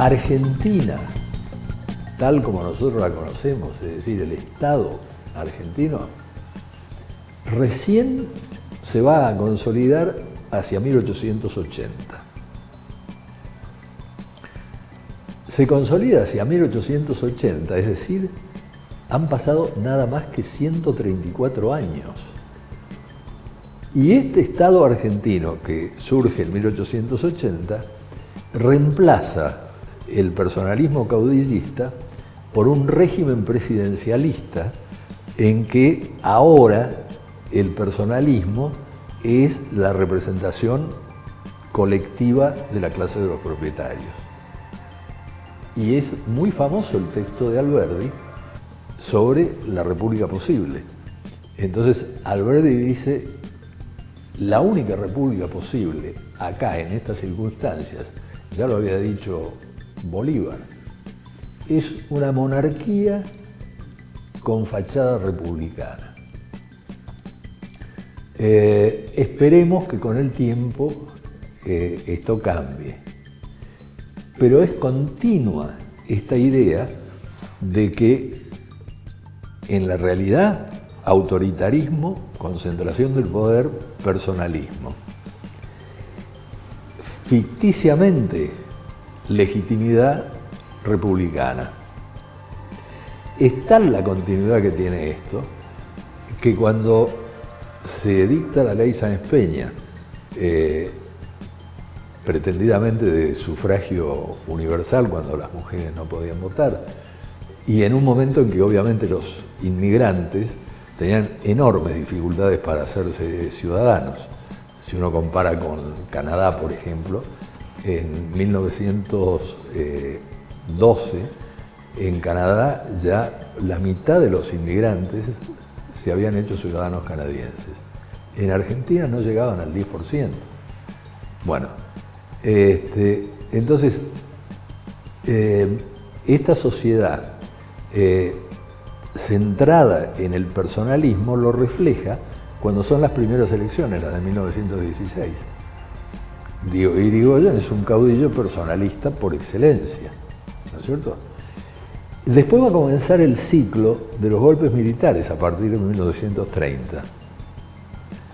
Argentina, tal como nosotros la conocemos, es decir, el Estado argentino, recién se va a consolidar hacia 1880. Se consolida hacia 1880, es decir, han pasado nada más que 134 años. Y este Estado argentino que surge en 1880 reemplaza el personalismo caudillista por un régimen presidencialista en que ahora el personalismo es la representación colectiva de la clase de los propietarios. Y es muy famoso el texto de Alberdi sobre la república posible. Entonces Alberdi dice, la única república posible acá en estas circunstancias, ya lo había dicho Bolívar, es una monarquía con fachada republicana. Esperemos que con el tiempo esto cambie, pero es continua esta idea de que en la realidad autoritarismo, concentración del poder, personalismo. Ficticiamente, legitimidad republicana. Es tal la continuidad que tiene esto, que cuando se dicta la ley Sáenz Peña, pretendidamente de sufragio universal, cuando las mujeres no podían votar, y en un momento en que obviamente los inmigrantes tenían enormes dificultades para hacerse ciudadanos. Si uno compara con Canadá, por ejemplo, en 1912, en Canadá ya la mitad de los inmigrantes se habían hecho ciudadanos canadienses. En Argentina no llegaban al 10%. Bueno, entonces, esta sociedad centrada en el personalismo lo refleja cuando son las primeras elecciones, las de 1916. Irigoyen es un caudillo personalista por excelencia, ¿no es cierto? Después va a comenzar el ciclo de los golpes militares a partir de 1930.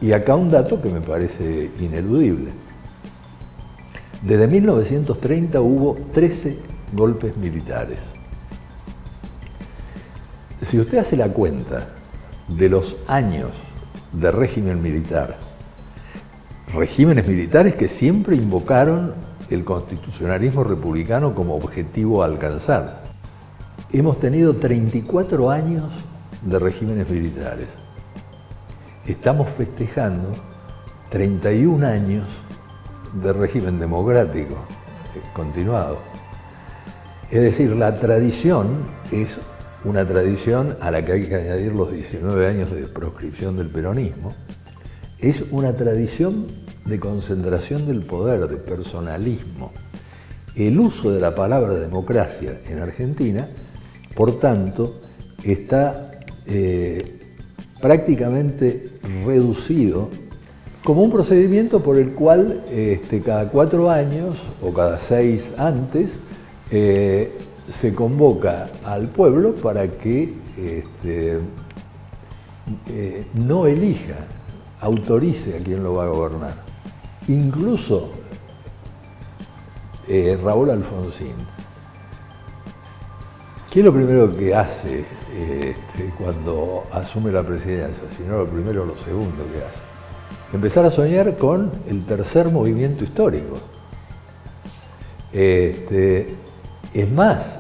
Y acá un dato que me parece ineludible. Desde 1930 hubo 13 golpes militares. Si usted hace la cuenta de los años de régimen militar, regímenes militares que siempre invocaron el constitucionalismo republicano como objetivo a alcanzar, hemos tenido 34 años de regímenes militares. Estamos festejando 31 años de régimen democrático continuado. Es decir, la tradición es una tradición a la que hay que añadir los 19 años de proscripción del peronismo. Es una tradición de concentración del poder, de personalismo. El uso de la palabra democracia en Argentina, por tanto, está prácticamente reducido como un procedimiento por el cual cada 4 años o cada 6 antes se convoca al pueblo para que no elija, autorice a quien lo va a gobernar. Incluso Raúl Alfonsín, ¿qué es lo primero que hace cuando asume la presidencia? Si no lo primero, lo segundo que hace. Empezar a soñar con el tercer movimiento histórico. Es más,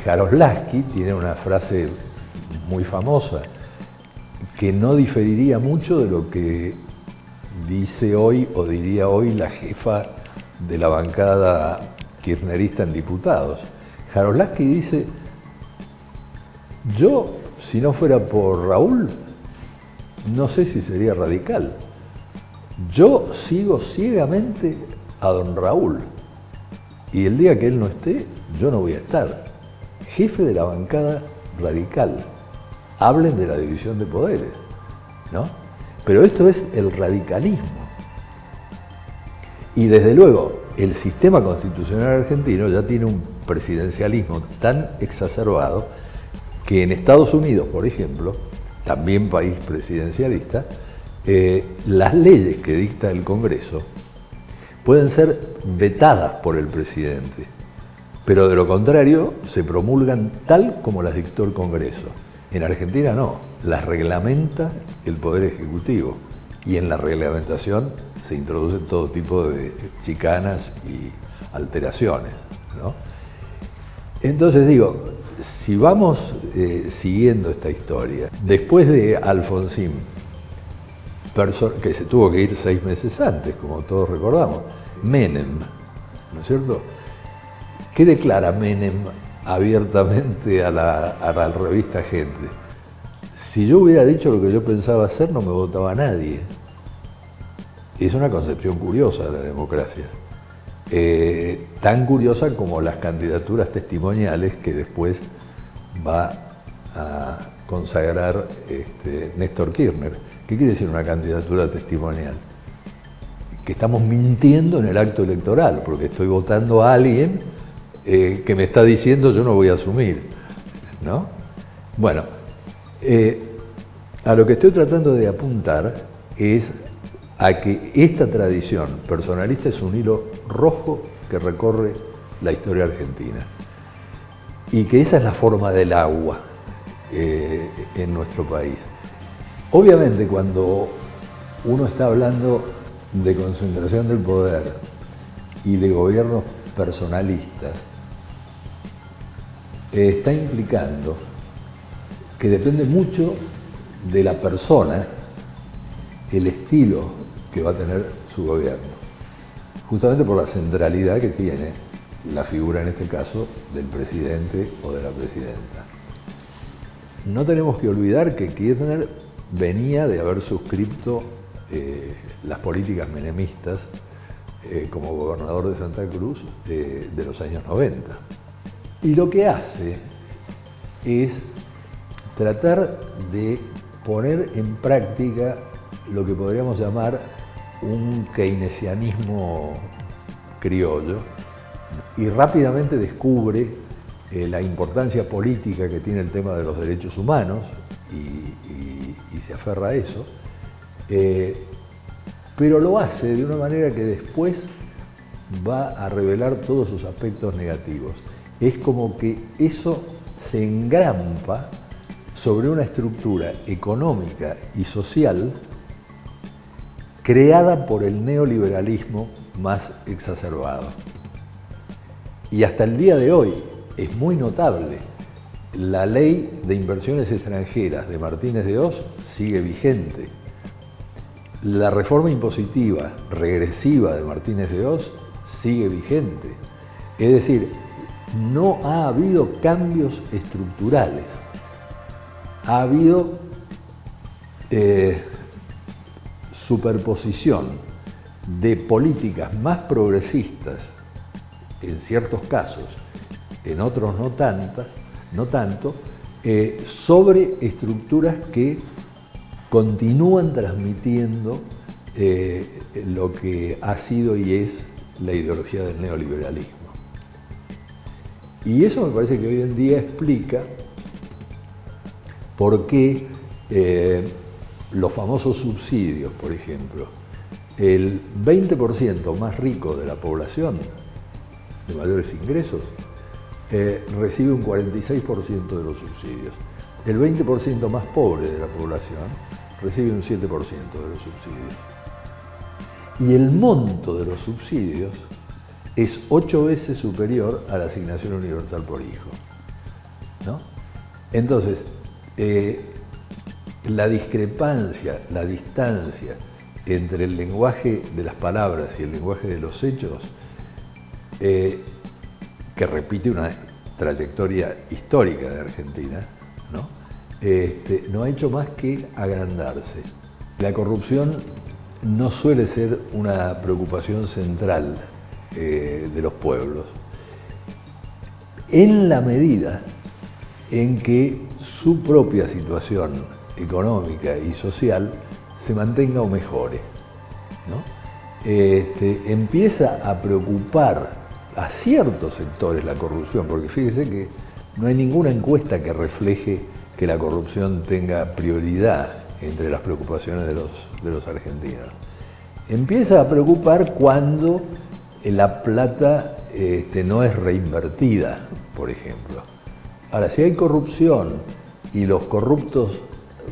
Jaroslavsky tiene una frase muy famosa que no diferiría mucho de lo que dice hoy o diría hoy la jefa de la bancada kirchnerista en diputados. Jaroslavsky dice, yo, si no fuera por Raúl, no sé si sería radical. Yo sigo ciegamente a don Raúl y el día que él no esté, yo no voy a estar. Jefe de la bancada radical. Hablen de la división de poderes, ¿no? Pero esto es el radicalismo. Y desde luego, el sistema constitucional argentino ya tiene un presidencialismo tan exacerbado que en Estados Unidos, por ejemplo, también país presidencialista, las leyes que dicta el Congreso pueden ser vetadas por el presidente, pero de lo contrario se promulgan tal como las dictó el Congreso. En Argentina no, las reglamenta el Poder Ejecutivo y en la reglamentación se introducen todo tipo de chicanas y alteraciones, ¿no? Entonces digo, si vamos siguiendo esta historia, después de Alfonsín, que se tuvo que ir 6 meses antes, como todos recordamos, Menem, ¿no es cierto? ¿Qué declara Menem abiertamente a la revista Gente? Si yo hubiera dicho lo que yo pensaba hacer, no me votaba nadie. Es una concepción curiosa de la democracia. Tan curiosa como las candidaturas testimoniales que después va a consagrar Néstor Kirchner. ¿Qué quiere decir una candidatura testimonial? Que estamos mintiendo en el acto electoral, porque estoy votando a alguien que me está diciendo yo no voy a asumir, ¿no? Bueno, a lo que estoy tratando de apuntar es a que esta tradición personalista es un hilo rojo que recorre la historia argentina y que esa es la forma del agua en nuestro país. Obviamente cuando uno está hablando de concentración del poder y de gobiernos personalistas, está implicando que depende mucho de la persona el estilo que va a tener su gobierno, justamente por la centralidad que tiene la figura, en este caso, del presidente o de la presidenta. No tenemos que olvidar que Kirchner venía de haber suscrito las políticas menemistas como gobernador de Santa Cruz de los años 90. Y lo que hace es tratar de poner en práctica lo que podríamos llamar un keynesianismo criollo y rápidamente descubre la importancia política que tiene el tema de los derechos humanos y se aferra a eso, pero lo hace de una manera que después va a revelar todos sus aspectos negativos. Es como que eso se engrampa sobre una estructura económica y social creada por el neoliberalismo más exacerbado. Y hasta el día de hoy es muy notable. La ley de inversiones extranjeras de Martínez de Hoz sigue vigente. La reforma impositiva regresiva de Martínez de Hoz sigue vigente. Es decir, no ha habido cambios estructurales. Ha habido superposición de políticas más progresistas en ciertos casos, en otros no tanto, sobre estructuras que continúan transmitiendo lo que ha sido y es la ideología del neoliberalismo. Y eso me parece que hoy en día explica por qué los famosos subsidios, por ejemplo, el 20% más rico de la población, de mayores ingresos, recibe un 46% de los subsidios. El 20% más pobre de la población recibe un 7% de los subsidios. Y el monto de los subsidios es 8 veces superior a la asignación universal por hijo, ¿no? Entonces, la discrepancia, la distancia entre el lenguaje de las palabras y el lenguaje de los hechos, que repite una trayectoria histórica de Argentina, ¿no? No ha hecho más que agrandarse. La corrupción no suele ser una preocupación central de los pueblos, en la medida en que su propia situación económica y social se mantenga o mejore, ¿no? empieza a preocupar a ciertos sectores la corrupción, porque fíjese que no hay ninguna encuesta que refleje que la corrupción tenga prioridad entre las preocupaciones de los argentinos. Empieza a preocupar cuando la plata no es reinvertida, por ejemplo. Ahora, si hay corrupción y los corruptos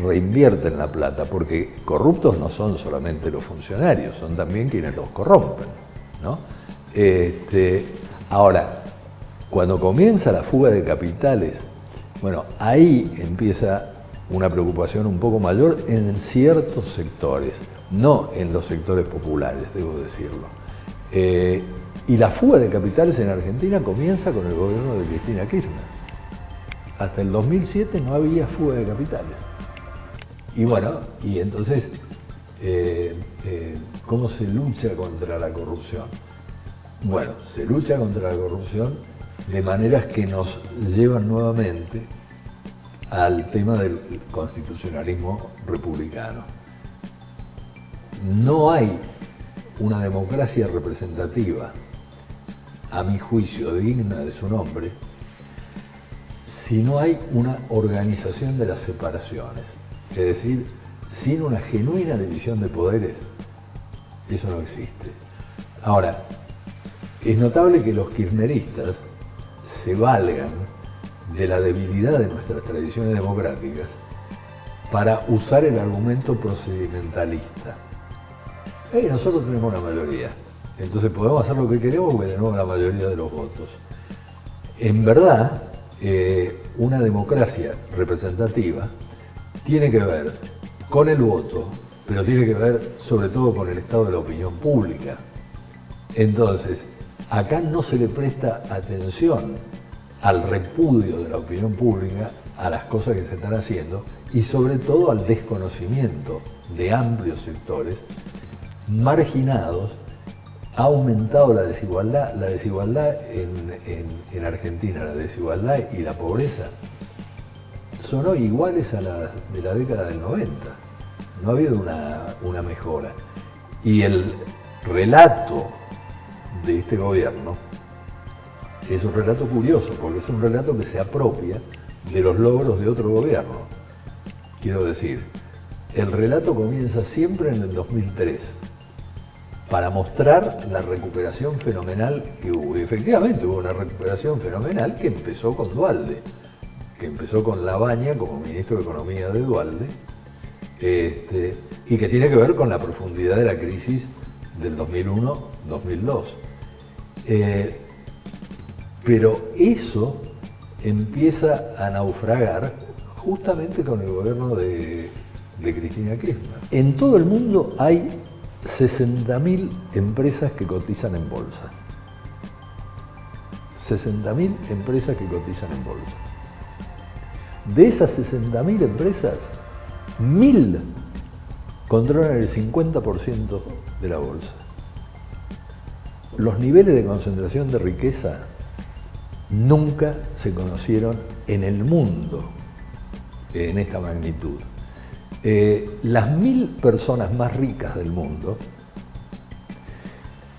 reinvierten la plata, porque corruptos no son solamente los funcionarios, son también quienes los corrompen, ¿no? Ahora, cuando comienza la fuga de capitales, bueno, ahí empieza una preocupación un poco mayor en ciertos sectores, no en los sectores populares, debo decirlo. Y la fuga de capitales en Argentina comienza con el gobierno de Cristina Kirchner. Hasta el 2007 no había fuga de capitales. Y bueno, y entonces, ¿cómo se lucha contra la corrupción? Bueno, se lucha contra la corrupción de maneras que nos llevan nuevamente al tema del constitucionalismo republicano. No hay una democracia representativa, a mi juicio, digna de su nombre, si no hay una organización de las separaciones. Es decir, sin una genuina división de poderes, eso no existe. Ahora, es notable que los kirchneristas se valgan de la debilidad de nuestras tradiciones democráticas para usar el argumento procedimentalista. Nosotros tenemos la mayoría, entonces podemos hacer lo que queremos porque tenemos la mayoría de los votos. En verdad, una democracia representativa tiene que ver con el voto, pero tiene que ver sobre todo con el estado de la opinión pública. Entonces, acá no se le presta atención al repudio de la opinión pública a las cosas que se están haciendo y sobre todo al desconocimiento de amplios sectores marginados. Ha aumentado la desigualdad en Argentina, la desigualdad y la pobreza son hoy iguales a las de la década del 90. No ha habido una mejora. Y el relato de este gobierno es un relato curioso, porque es un relato que se apropia de los logros de otro gobierno. Quiero decir, el relato comienza siempre en el 2003, para mostrar la recuperación fenomenal que hubo. Y efectivamente hubo una recuperación fenomenal que empezó con Duhalde, que empezó con Labaña como ministro de Economía de Duhalde, y que tiene que ver con la profundidad de la crisis del 2001-2002. Pero eso empieza a naufragar justamente con el gobierno de Cristina Kirchner. En todo el mundo hay 60.000 empresas que cotizan en bolsa. 60.000 empresas que cotizan en bolsa. De esas 60.000 empresas, 1.000 controlan el 50% de la bolsa. Los niveles de concentración de riqueza nunca se conocieron en el mundo en esta magnitud. Las 1.000 personas más ricas del mundo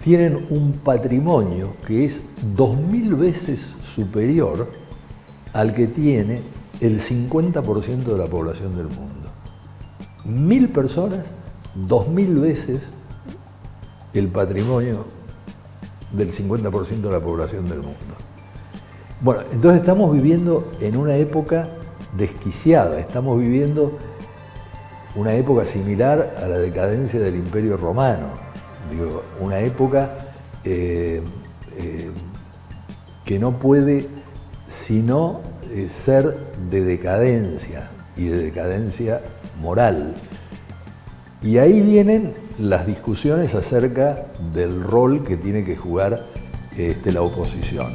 tienen un patrimonio que es 2.000 veces superior al que tiene el 50% de la población del mundo. 1.000 personas, 2.000 veces el patrimonio del 50% de la población del mundo. Bueno, entonces estamos viviendo en una época desquiciada, estamos viviendo una época similar a la decadencia del Imperio Romano, digo, una época que no puede sino ser de decadencia y de decadencia moral. Y ahí vienen las discusiones acerca del rol que tiene que jugar la oposición.